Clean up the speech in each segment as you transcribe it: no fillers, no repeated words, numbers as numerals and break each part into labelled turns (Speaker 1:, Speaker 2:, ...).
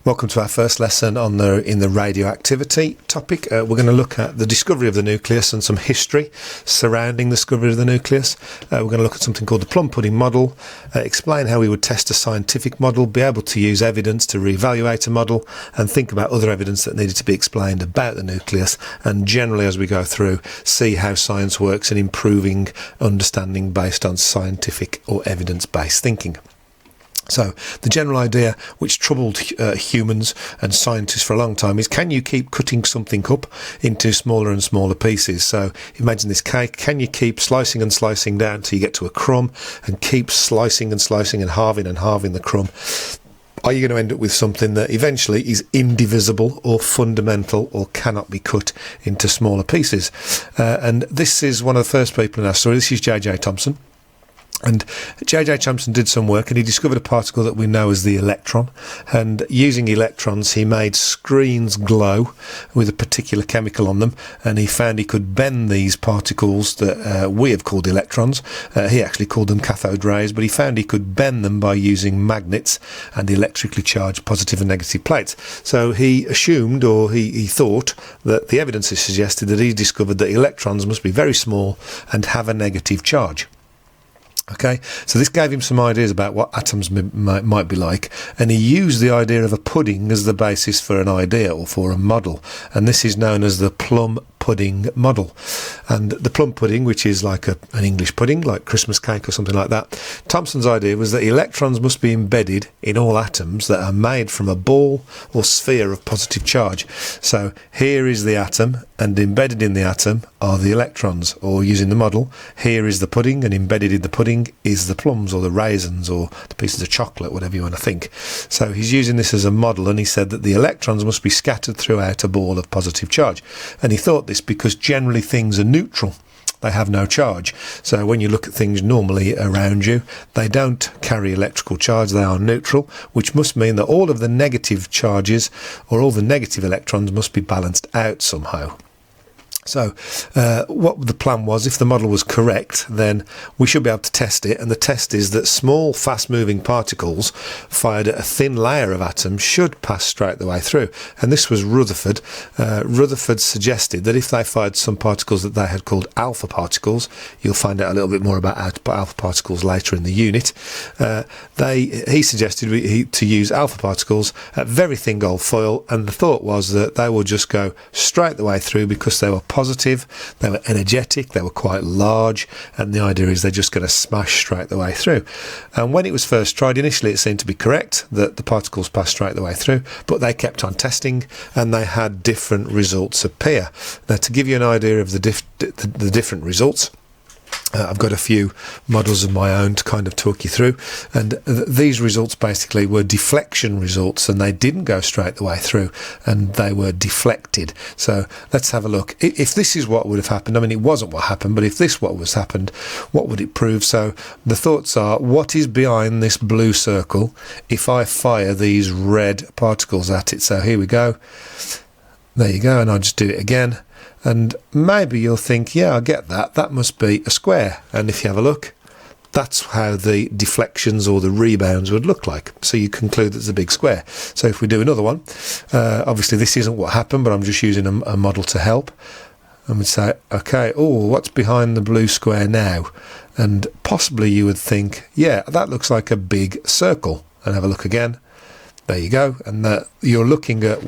Speaker 1: Welcome to our first lesson on in the radioactivity topic. We're going to look at the discovery of the nucleus and some history surrounding the discovery of the nucleus. We're going to look at something called the plum pudding model, explain how we would test a scientific model, be able to use evidence to reevaluate a model, and think about other evidence that needed to be explained about the nucleus, and generally as we go through, see how science works and improving understanding based on scientific or evidence-based thinking. So the general idea which troubled humans and scientists for a long time is, can you keep cutting something up into smaller and smaller pieces? So imagine this cake. Can you keep slicing and slicing down till you get to a crumb, and keep slicing and slicing and halving the crumb? Are you going to end up with something that eventually is indivisible or fundamental or cannot be cut into smaller pieces? And this is one of the first people in our story. This is J.J. Thomson. And J.J. Thomson did some work, and he discovered a particle that we know as the electron. And using electrons, he made screens glow with a particular chemical on them, and he found he could bend these particles that we have called electrons. He actually called them cathode rays, but he found he could bend them by using magnets and electrically charged positive and negative plates. So he assumed, or he thought, that the evidence has suggested that he discovered that electrons must be very small and have a negative charge. Okay, so this gave him some ideas about what atoms might be like, and he used the idea of a pudding as the basis for an idea or for a model, and this is known as the plum pudding model. And the plum pudding, which is like an English pudding, like Christmas cake or something like that, Thomson's idea was that electrons must be embedded in all atoms that are made from a ball or sphere of positive charge. So here is the atom, and embedded in the atom are the electrons, or using the model, here is the pudding, and embedded in the pudding is the plums or the raisins or the pieces of chocolate, whatever you want to think. So he's using this as a model, and he said that the electrons must be scattered throughout a ball of positive charge. And he thought this because generally things are neutral. They have no charge. So when you look at things normally around you, they don't carry electrical charge, they are neutral, which must mean that all of the negative charges or all the negative electrons must be balanced out somehow. So what the plan was, if the model was correct, then we should be able to test it, and the test is that small fast-moving particles fired at a thin layer of atoms should pass straight the way through. And this was Rutherford. Rutherford suggested that if they fired some particles that they had called alpha particles, you'll find out a little bit more about alpha particles later in the unit, he suggested to use alpha particles at very thin gold foil, and the thought was that they will just go straight the way through because they were positive, they were energetic, they were quite large, and the idea is they're just going to smash straight the way through. And when it was first tried, initially it seemed to be correct that the particles passed straight the way through, but they kept on testing and they had different results appear. Now, to give you an idea of the different results, I've got a few models of my own to kind of talk you through, and these results basically were deflection results, and they didn't go straight the way through, and they were deflected. So let's have a look. If this is what would have happened, I mean, it wasn't what happened, but if this what was happened, what would it prove? So the thoughts are, what is behind this blue circle if I fire these red particles at it? So here we go. There you go, and I'll just do it again. And maybe you'll think, yeah, I get that. That must be a square. And if you have a look, that's how the deflections or the rebounds would look like. So you conclude that it's a big square. So if we do another one, obviously this isn't what happened, but I'm just using a model to help. And we'd say, okay, what's behind the blue square now? And possibly you would think, yeah, that looks like a big circle. And have a look again. There you go. And you're looking at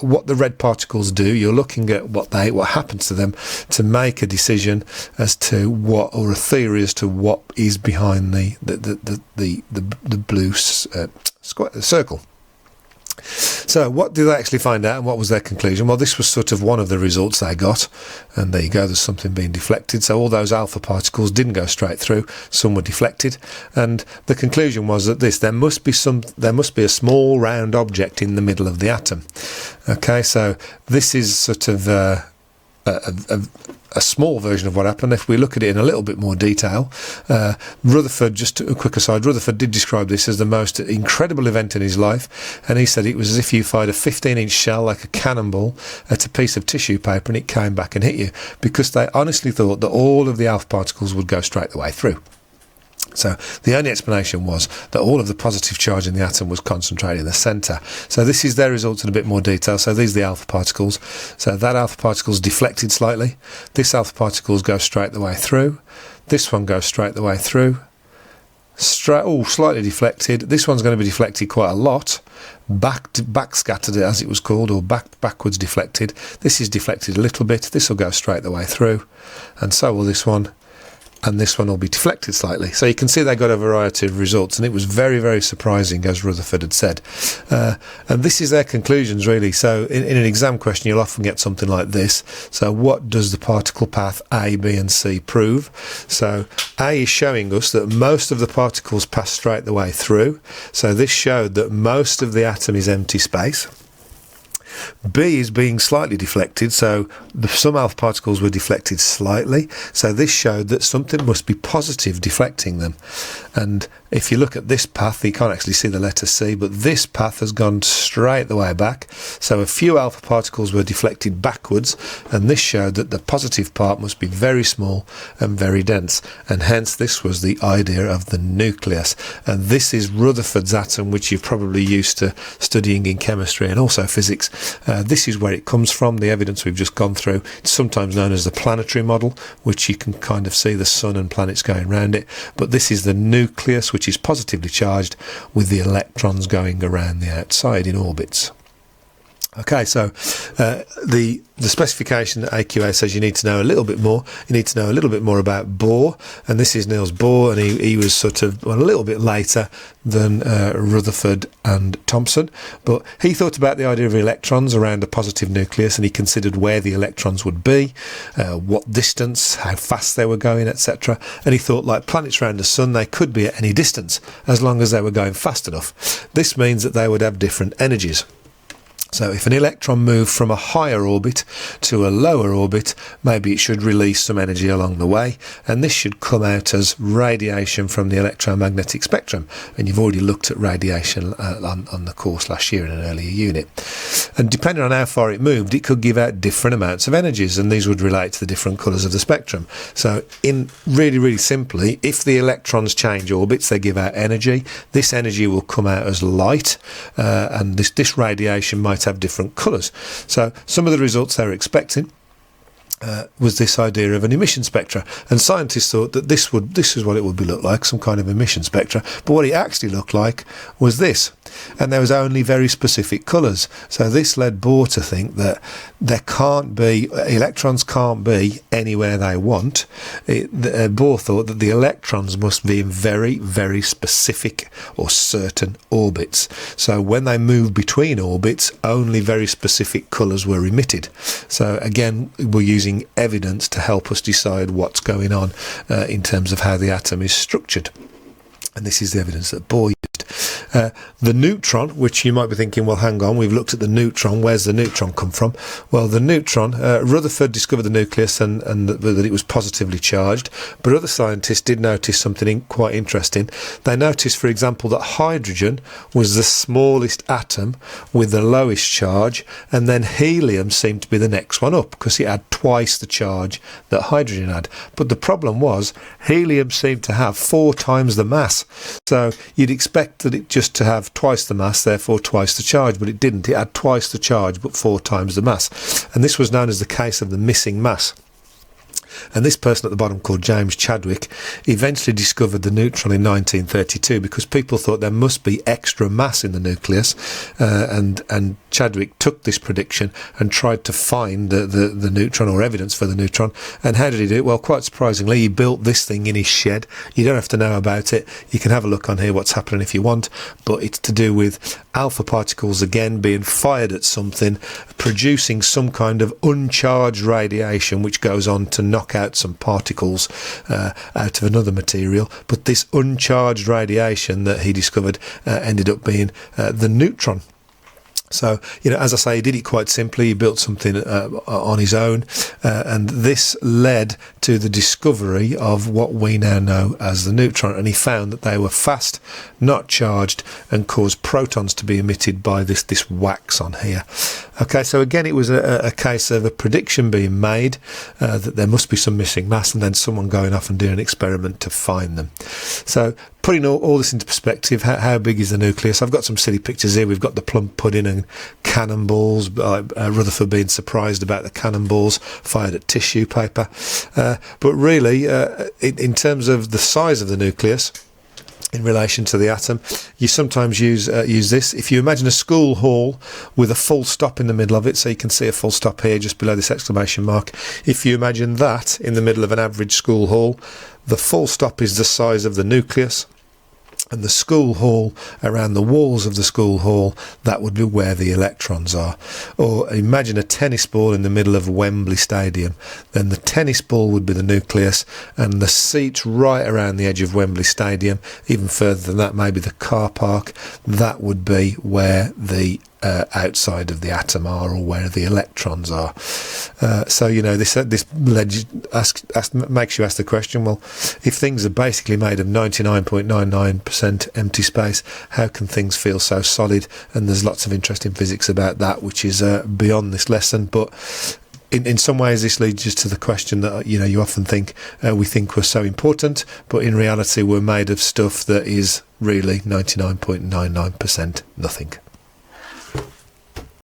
Speaker 1: what the red particles do. You're looking at what happens to them to make a decision as to what, or a theory as to what is behind the blue circle. So what did they actually find out, and what was their conclusion? Well, this was sort of one of the results they got, and there you go, there's something being deflected. So all those alpha particles didn't go straight through, some were deflected, and the conclusion was that there must be a small round object in the middle of the atom. Okay, so this is sort of a small version of what happened. If we look at it in a little bit more detail, Rutherford, just a quick aside, Rutherford did describe this as the most incredible event in his life, and he said it was as if you fired a 15-inch shell like a cannonball at a piece of tissue paper and it came back and hit you, because they honestly thought that all of the alpha particles would go straight the way through. So the only explanation was that all of the positive charge in the atom was concentrated in the centre. So this is their results in a bit more detail. So these are the alpha particles. So that alpha particle is deflected slightly. This alpha particles go straight the way through. This one goes straight the way through. Slightly deflected. This one's going to be deflected quite a lot. Back scattered, as it was called, or backwards deflected. This is deflected a little bit. This will go straight the way through, and so will this one. And this one will be deflected slightly. So you can see they got a variety of results, and it was very, very surprising, as Rutherford had said. And this is their conclusions, really. So in an exam question, you'll often get something like this. So what does the particle path A, B and C prove? So A is showing us that most of the particles pass straight the way through. So this showed that most of the atom is empty space. B is being slightly deflected, so some alpha particles were deflected slightly, so this showed that something must be positive deflecting them. And if you look at this path, you can't actually see the letter C, but this path has gone straight the way back, so a few alpha particles were deflected backwards, and this showed that the positive part must be very small and very dense, and hence this was the idea of the nucleus. And this is Rutherford's atom, which you're probably used to studying in chemistry and also physics. This is where it comes from, the evidence we've just gone through. It's sometimes known as the planetary model, which you can kind of see the sun and planets going around it. But this is the nucleus, which is positively charged, with the electrons going around the outside in orbits. Okay, so the specification that AQA says you need to know a little bit more. You need to know a little bit more about Bohr, and this is Niels Bohr, and he was sort of a little bit later than Rutherford and Thomson, but he thought about the idea of electrons around a positive nucleus, and he considered where the electrons would be, what distance, how fast they were going, etc. And he thought, like planets around the sun, they could be at any distance as long as they were going fast enough. This means that they would have different energies. So if an electron moved from a higher orbit to a lower orbit, maybe it should release some energy along the way, and this should come out as radiation from the electromagnetic spectrum. And you've already looked at radiation on the course last year in an earlier unit. And depending on how far it moved, it could give out different amounts of energies, and these would relate to the different colours of the spectrum. So in really simply, if the electrons change orbits, they give out energy. This energy will come out as light, and this radiation might have different colours. So some of the results they were expecting was this idea of an emission spectra, and scientists thought that this is what it would look like, some kind of emission spectra. But what it actually looked like was this, and there was only very specific colours. So this led Bohr to think that electrons can't be anywhere they want. Bohr thought that the electrons must be in very specific or certain orbits. So when they moved between orbits, only very specific colours were emitted. So again, we're using evidence to help us decide what's going on in terms of how the atom is structured. And this is the evidence that Bohr used. The neutron, which you might be thinking, well, hang on, we've looked at the neutron, where's the neutron come from? Well, the neutron, Rutherford discovered the nucleus and that it was positively charged, but other scientists did notice something quite interesting. They noticed, for example, that hydrogen was the smallest atom with the lowest charge, and then helium seemed to be the next one up because it had twice the charge that hydrogen had. But the problem was helium seemed to have 4 times the mass. So you'd expect that it just to have twice the mass, therefore twice the charge, but it didn't. It had twice the charge but 4 times the mass. And this was known as the case of the missing mass. And this person at the bottom, called James Chadwick, eventually discovered the neutron in 1932 because people thought there must be extra mass in the nucleus, and Chadwick took this prediction and tried to find the neutron, or evidence for the neutron. And how did he do it? Well, quite surprisingly, he built this thing in his shed. You don't have to know about it. You can have a look on here what's happening if you want, but it's to do with alpha particles again being fired at something, producing some kind of uncharged radiation which goes on to knock out some particles out of another material. But this uncharged radiation that he discovered ended up being the neutron. So, as I say, he did it quite simply. He built something on his own, and this led to the discovery of what we now know as the neutron. And he found that they were fast, not charged, and caused protons to be emitted by this wax on here. Okay, so again, it was a case of a prediction being made that there must be some missing mass, and then someone going off and doing an experiment to find them. So, putting all this into perspective, how big is the nucleus? I've got some silly pictures here. We've got the plum pudding and cannonballs, Rutherford being surprised about the cannonballs fired at tissue paper. But really, in terms of the size of the nucleus, in relation to the atom, you sometimes use this. If you imagine a school hall with a full stop in the middle of it, so you can see a full stop here just below this exclamation mark. If you imagine that in the middle of an average school hall, the full stop is the size of the nucleus, and the school hall, around the walls of the school hall, that would be where the electrons are. Or imagine a tennis ball in the middle of Wembley Stadium. Then the tennis ball would be the nucleus, and the seats right around the edge of Wembley Stadium, even further than that, maybe the car park, that would be where the outside of the atom are, or where the electrons are. So this makes you ask the question, well, if things are basically made of 99.99% empty space, how can things feel so solid? And there's lots of interesting physics about that, which is beyond this lesson, but in some ways this leads us to the question that you often think we think we're so important, but in reality we're made of stuff that is really 99.99% nothing.